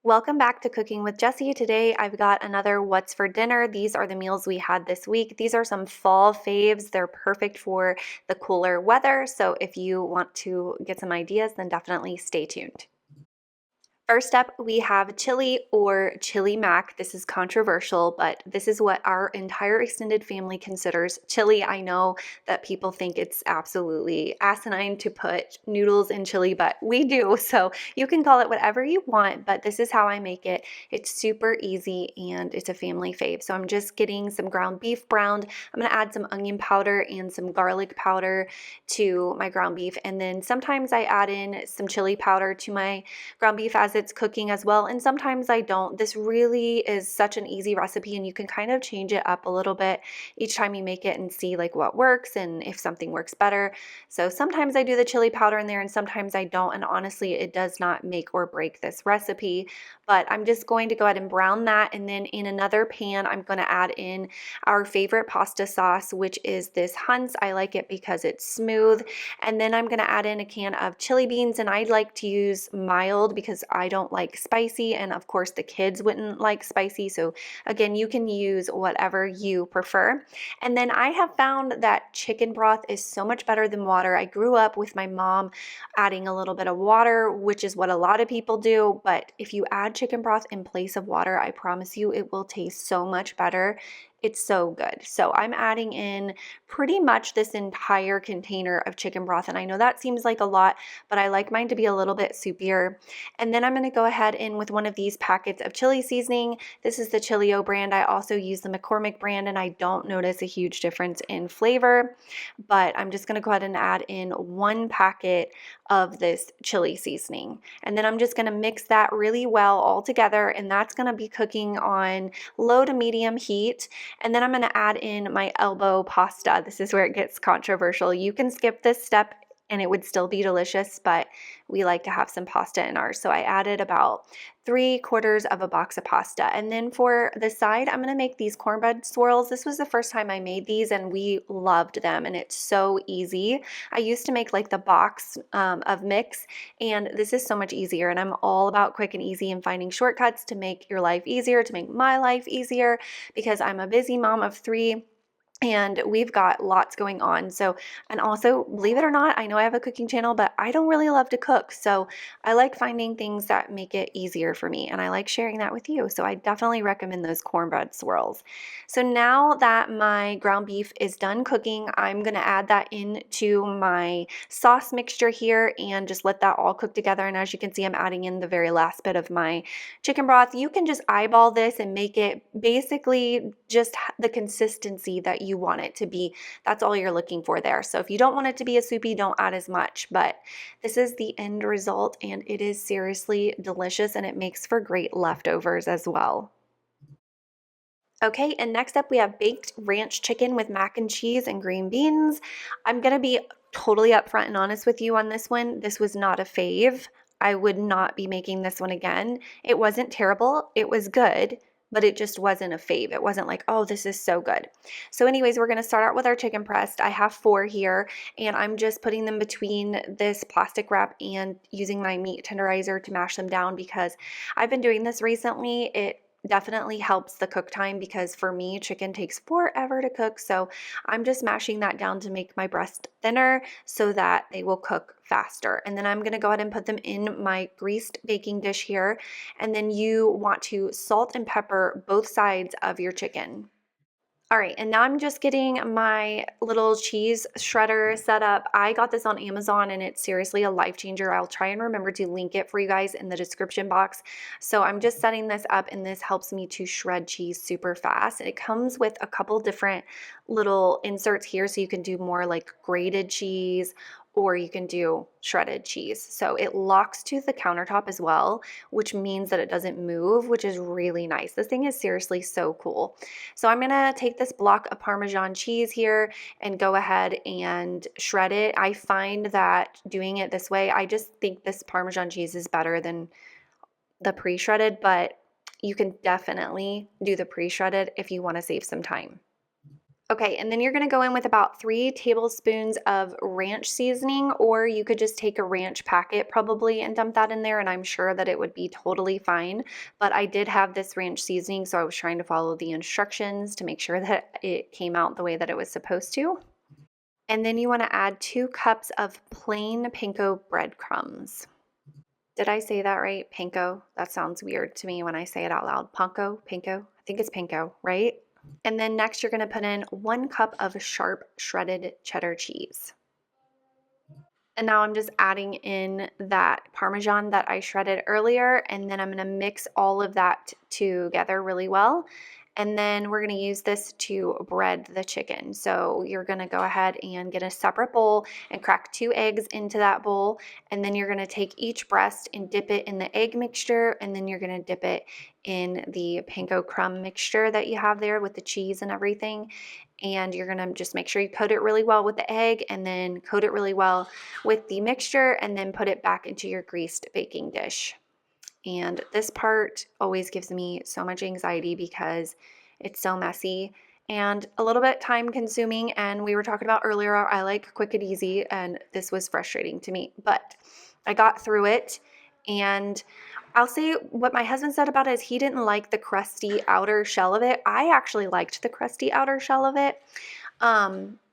Welcome back to Cooking with Jessi. Today I've got another What's for Dinner. These are the meals we had this week. These are some fall faves. They're perfect for the cooler weather. So if you want to get some ideas, then definitely stay tuned. First up, we have chili or chili mac. This is controversial, but this is what our entire extended family considers chili. I know that people think it's absolutely asinine to put noodles in chili, but we do. So you can call it whatever you want, but this is how I make it. It's super easy and it's a family fave. So I'm just getting some ground beef browned. I'm gonna add some onion powder and some garlic powder to my ground beef. And then sometimes I add in some chili powder to my ground beef as it's cooking as well, and sometimes I don't. This really is such an easy recipe, and you can kind of change it up a little bit each time you make it and see like what works and if something works better. So sometimes I do the chili powder in there and sometimes I don't, and honestly it does not make or break this recipe. But I'm just going to go ahead and brown that, and then in another pan I'm going to add in our favorite pasta sauce, which is this Hunt's. I like it because it's smooth. And then I'm going to add in a can of chili beans, and I'd like to use mild because I don't like spicy, and of course the kids wouldn't like spicy. So again, you can use whatever you prefer. And then I have found that chicken broth is so much better than water. I grew up with my mom adding a little bit of water, which is what a lot of people do, but if you add chicken broth in place of water, I promise you it will taste so much better. It's so good. So I'm adding in pretty much this entire container of chicken broth. And I know that seems like a lot, but I like mine to be a little bit soupier. And then I'm going to go ahead in with one of these packets of chili seasoning. This is the Chilio brand. I also use the McCormick brand, and I don't notice a huge difference in flavor, but I'm just going to go ahead and add in one packet of this chili seasoning. And then I'm just going to mix that really well all together, and that's going to be cooking on low to medium heat. And then I'm going to add in my elbow pasta. This is where it gets controversial. You can skip this step and it would still be delicious, but we like to have some pasta in ours. So I added about 3/4 of a box of pasta. And then for the side, I'm going to make these cornbread swirls. This was the first time I made these and we loved them, and it's so easy. I used to make like the box of mix, and this is so much easier. And I'm all about quick and easy and finding shortcuts to make your life easier, to make my life easier, because I'm a busy mom of 3 and we've got lots going on. So, and also, believe it or not, I know I have a cooking channel, but I don't really love to cook. So I like finding things that make it easier for me, and I like sharing that with you. So I definitely recommend those cornbread swirls. So now that my ground beef is done cooking, I'm gonna add that into my sauce mixture here and just let that all cook together. And as you can see, I'm adding in the very last bit of my chicken broth. You can just eyeball this and make it basically just the consistency that you want it to be. That's all you're looking for there. So if you don't want it to be a soupy, don't add as much, but this is the end result and it is seriously delicious, and it makes for great leftovers as well. Okay, and next up we have baked ranch chicken with mac and cheese and green beans. I'm gonna be totally upfront and honest with you on this one. This was not a fave. I would not be making this one again. It wasn't terrible, it was good, but it just wasn't a fave. It wasn't like, oh, this is so good. So anyways, we're gonna start out with our chicken breast. I have 4 here, and I'm just putting them between this plastic wrap and using my meat tenderizer to mash them down because I've been doing this recently. It definitely helps the cook time because for me, chicken takes forever to cook. So I'm just mashing that down to make my breast thinner so that they will cook faster. And then I'm going to go ahead and put them in my greased baking dish here. And then you want to salt and pepper both sides of your chicken. All right, and now I'm just getting my little cheese shredder set up. I got this on Amazon and it's seriously a life changer. I'll try and remember to link it for you guys in the description box. So I'm just setting this up, and this helps me to shred cheese super fast. And it comes with a couple different little inserts here, so you can do more like grated cheese or you can do shredded cheese. So it locks to the countertop as well, which means that it doesn't move, which is really nice. This thing is seriously so cool. So I'm gonna take this block of Parmesan cheese here and go ahead and shred it. I find that doing it this way, I just think this Parmesan cheese is better than the pre-shredded, but you can definitely do the pre-shredded if you want to save some time. Okay, and then you're gonna go in with about 3 tablespoons of ranch seasoning, or you could just take a ranch packet probably and dump that in there, and I'm sure that it would be totally fine. But I did have this ranch seasoning, so I was trying to follow the instructions to make sure that it came out the way that it was supposed to. And then you wanna add 2 cups of plain panko breadcrumbs. Did I say that right? Panko? That sounds weird to me when I say it out loud. Panko? Panko? I think it's panko, right? And then next you're going to put in 1 cup of sharp shredded cheddar cheese. And now I'm just adding in that Parmesan that I shredded earlier, and then I'm going to mix all of that together really well. And then we're going to use this to bread the chicken. So you're going to go ahead and get a separate bowl and crack 2 eggs into that bowl. And then you're going to take each breast and dip it in the egg mixture. And then you're going to dip it in the panko crumb mixture that you have there with the cheese and everything. And you're going to just make sure you coat it really well with the egg, and then coat it really well with the mixture, and then put it back into your greased baking dish. And this part always gives me so much anxiety because it's so messy and a little bit time consuming. And we were talking about earlier, I like quick and easy, and this was frustrating to me, but I got through it. And I'll say what my husband said about it is he didn't like the crusty outer shell of it. I actually liked the crusty outer shell of it.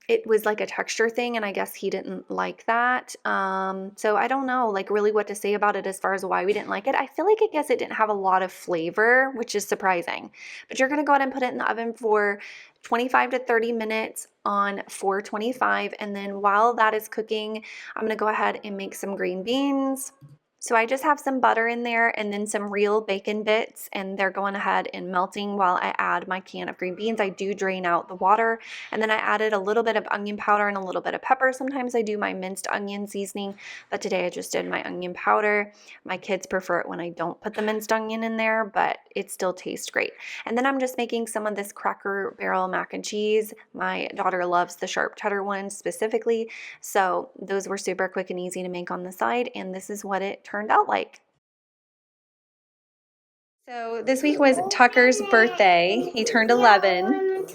It was like a texture thing, and I guess he didn't like that. So I don't know like really what to say about it as far as why we didn't like it. I feel like I guess it didn't have a lot of flavor, which is surprising. But you're going to go ahead and put it in the oven for 25 to 30 minutes on 425. And then while that is cooking, I'm going to go ahead and make some green beans. So I just have some butter in there and then some real bacon bits, and they're going ahead and melting while I add my can of green beans. I do drain out the water, and then I added a little bit of onion powder and a little bit of pepper. Sometimes I do my minced onion seasoning, but today I just did my onion powder. My kids prefer it when I don't put the minced onion in there, but it still tastes great. And then I'm just making some of this Cracker Barrel mac and cheese. My daughter loves the sharp cheddar ones specifically, so those were super quick and easy to make on the side, and this is what it turned out like. So this week was Tucker's birthday. He turned 11.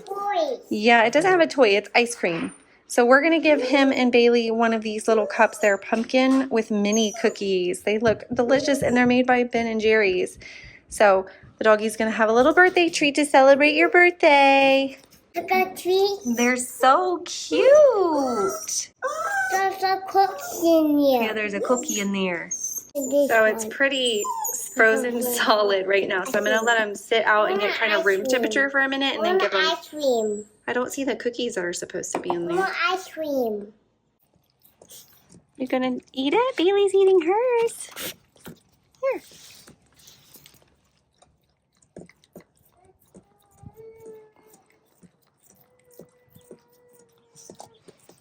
Yeah, it doesn't have a toy, it's ice cream. So we're gonna give him and Bailey one of these little cups. They're pumpkin with mini cookies. They look delicious, and they're made by Ben and Jerry's. So the doggy's gonna have a little birthday treat to celebrate your birthday. I got treats. They're so cute. There's a cookie in here. Yeah, there's a cookie in there. So it's pretty frozen solid right now. So I'm gonna let them sit out and get kind of room temperature for a minute, and then give them ice cream. I don't see the cookies that are supposed to be in I there. want ice cream. You're gonna eat it? Bailey's eating hers. Here.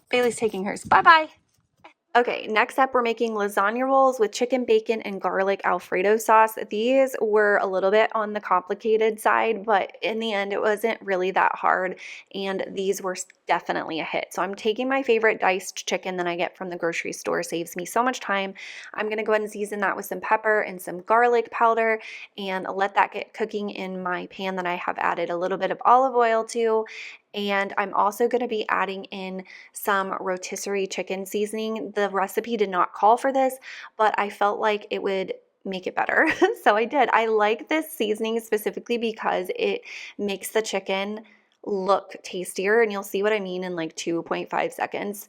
Bailey's taking hers. Bye-bye. Okay, next up we're making lasagna rolls with chicken, bacon, and garlic Alfredo sauce. These were a little bit on the complicated side, but in the end it wasn't really that hard, and these were definitely a hit. So I'm taking my favorite diced chicken that I get from the grocery store. Saves me so much time. I'm going to go ahead and season that with some pepper and some garlic powder and let that get cooking in my pan that I have added a little bit of olive oil to. And I'm also going to be adding in some rotisserie chicken seasoning. The recipe did not call for this, but I felt like it would make it better. So I did. I like this seasoning specifically because it makes the chicken look tastier, and you'll see what I mean in like 2.5 seconds.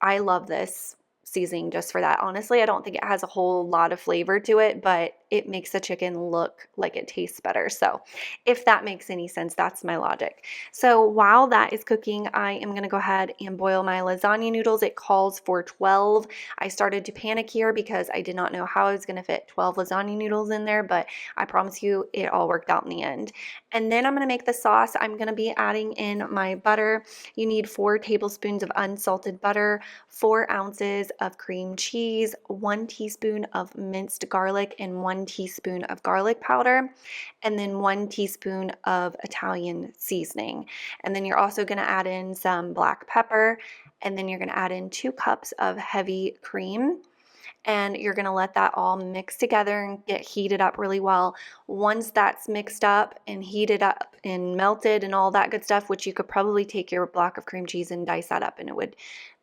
I love this seasoning just for that. Honestly, I don't think it has a whole lot of flavor to it, but it makes the chicken look like it tastes better. So if that makes any sense, that's my logic. So while that is cooking, I am going to go ahead and boil my lasagna noodles. It calls for 12. I started to panic here because I did not know how I was going to fit 12 lasagna noodles in there, but I promise you it all worked out in the end. And then I'm going to make the sauce. I'm going to be adding in my butter. You need 4 tablespoons of unsalted butter, 4 ounces of cream cheese, 1 teaspoon of minced garlic, and 1 teaspoon of garlic powder, and then 1 teaspoon of Italian seasoning. And then you're also going to add in some black pepper, and then you're going to add in 2 cups of heavy cream. and you're going to let that all mix together and get heated up really well. Once that's mixed up and heated up and melted and all that good stuff, which you could probably take your block of cream cheese and dice that up and it would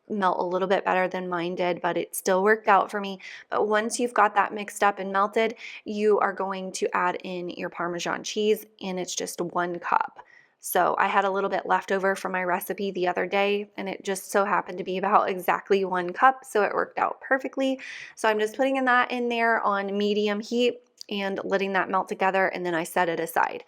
melt a little bit better than mine did, but it still worked out for me. But once you've got that mixed up and melted, you are going to add in your Parmesan cheese, and it's just 1 cup. So I had a little bit left over from my recipe the other day, and it just so happened to be about exactly 1 cup, so it worked out perfectly. So I'm just putting that in there on medium heat and letting that melt together, and then I set it aside.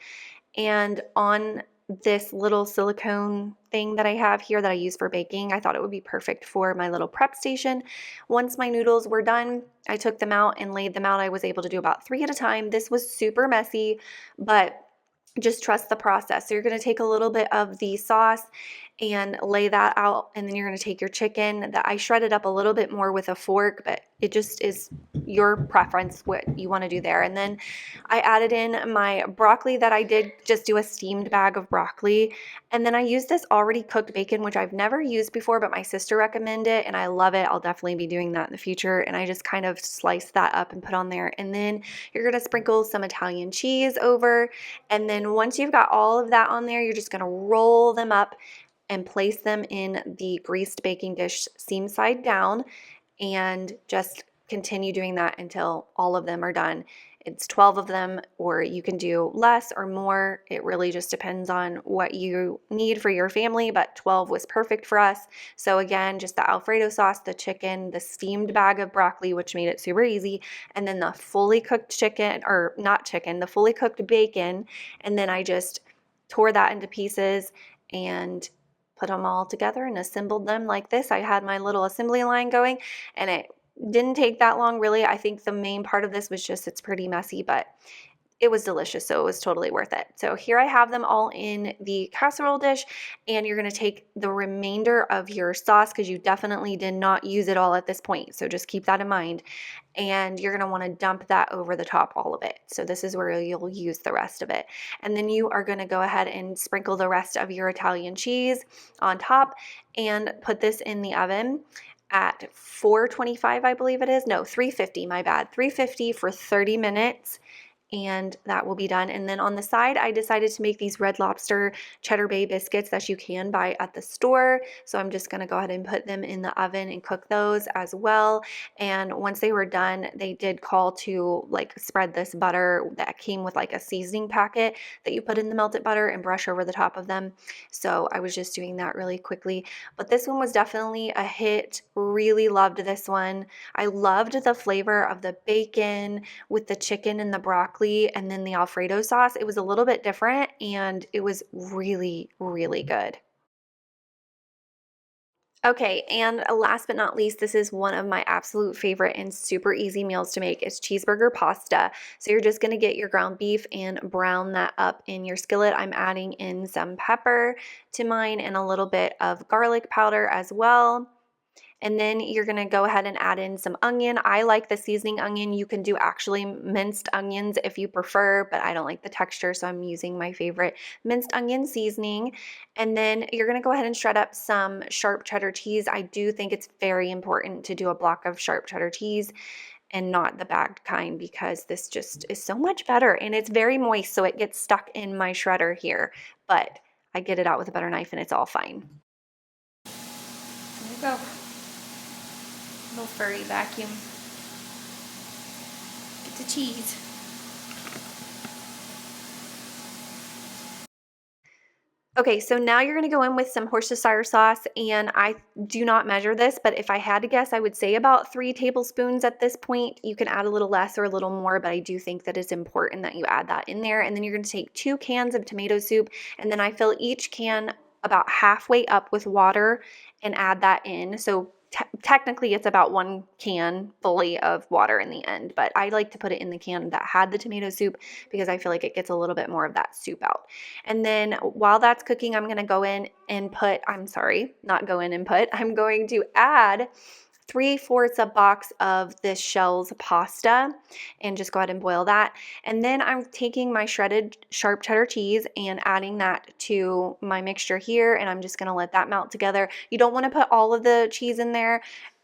And on this little silicone thing that I have here that I use for baking, I thought it would be perfect for my little prep station. Once my noodles were done, I took them out and laid them out. I was able to do about 3 at a time. This was super messy, but just trust the process. So you're going to take a little bit of the sauce and lay that out, and then you're going to take your chicken that I shredded up a little bit more with a fork, but it just is your preference what you want to do there. And then I added in my broccoli that I did just do a steamed bag of broccoli, and then I used this already cooked bacon, which I've never used before, but my sister recommended it and I love it. I'll definitely be doing that in the future. And I just kind of sliced that up and put on there, and then you're going to sprinkle some Italian cheese over. And then once you've got all of that on there, you're just going to roll them up and place them in the greased baking dish seam side down, and just continue doing that until all of them are done. It's 12 of them, or you can do less or more. It really just depends on what you need for your family, but 12 was perfect for us. So again, just the Alfredo sauce, the chicken, the steamed bag of broccoli, which made it super easy, and then the fully cooked chicken, or not chicken, the fully cooked bacon. And then I just tore that into pieces and put them all together and assembled them like this. I had my little assembly line going, and it didn't take that long, really. I think the main part of this was just it's pretty messy, but it was delicious, so it was totally worth it. So here I have them all in the casserole dish, and you're going to take the remainder of your sauce, because you definitely did not use it all at this point, so just keep that in mind, and you're going to want to dump that over the top, all of it. So this is where you'll use the rest of it. And then you are going to go ahead and sprinkle the rest of your Italian cheese on top and put this in the oven at 425, I believe it is. No, 350, my bad. 350 for 30 minutes. And that will be done. And then on the side, I decided to make these Red Lobster Cheddar Bay biscuits that you can buy at the store. So I'm just going to go ahead and put them in the oven and cook those as well. And once they were done, they did call to like spread this butter that came with like a seasoning packet that you put in the melted butter and brush over the top of them. So I was just doing that really quickly. But this one was definitely a hit. Really loved this one. I loved the flavor of the bacon with the chicken and the broccoli and then the Alfredo sauce. It was a little bit different, and it was really, really good. Okay, and last but not least, this is one of my absolute favorite and super easy meals to make. It's cheeseburger pasta. So you're just gonna get your ground beef and brown that up in your skillet. I'm adding in some pepper to mine and a little bit of garlic powder as well. And then you're going to go ahead and add in some onion. I like the seasoning onion. You can do actually minced onions if you prefer, but I don't like the texture, so I'm using my favorite minced onion seasoning. And then you're going to go ahead and shred up some sharp cheddar cheese. I do think it's very important to do a block of sharp cheddar cheese and not the bagged kind, because this just is so much better, and it's very moist, so it gets stuck in my shredder here, but I get it out with a butter knife and it's all fine. There you go. Little furry vacuum. Get the cheese. Okay, so now you're going to go in with some Worcestershire sauce, and I do not measure this, but if I had to guess, I would say about 3 tablespoons at this point. You can add a little less or a little more, but I do think that it's important that you add that in there. And then you're going to take 2 cans of tomato soup, and then I fill each can about halfway up with water and add that in. So technically it's about 1 can fully of water in the end, but I like to put it in the can that had the tomato soup because I feel like it gets a little bit more of that soup out. And then while that's cooking, I'm going to go in and put, I'm going to add 3/4 a box of this Shell's pasta and just go ahead and boil that. And then I'm taking my shredded sharp cheddar cheese and adding that to my mixture here, and I'm just going to let that melt together. You don't want to put all of the cheese in there.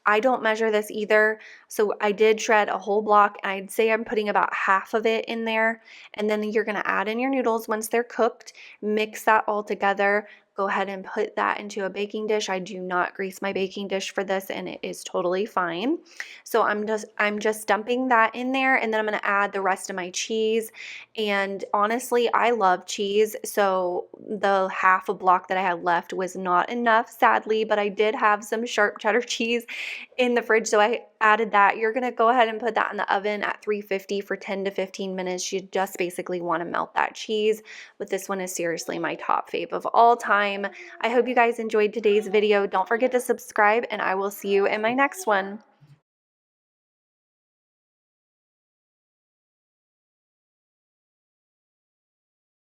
I don't measure this either, so I did shred a whole block. I'd say I'm putting about half of it in there, and then you're gonna add in your noodles once they're cooked, mix that all together. Go ahead and put that into a baking dish. I do not grease my baking dish for this, and it is totally fine. So I'm just dumping that in there, and then I'm gonna add the rest of my cheese. And honestly, I love cheese, so the half a block that I had left was not enough, sadly, but I did have some sharp cheddar cheese in the fridge, so I added that. You're gonna go ahead and put that in the oven at 350 for 10 to 15 minutes. You just basically want to melt that cheese, but this one is seriously my top fave of all time. I hope you guys enjoyed today's video. Don't forget to subscribe, and I will see you in my next one.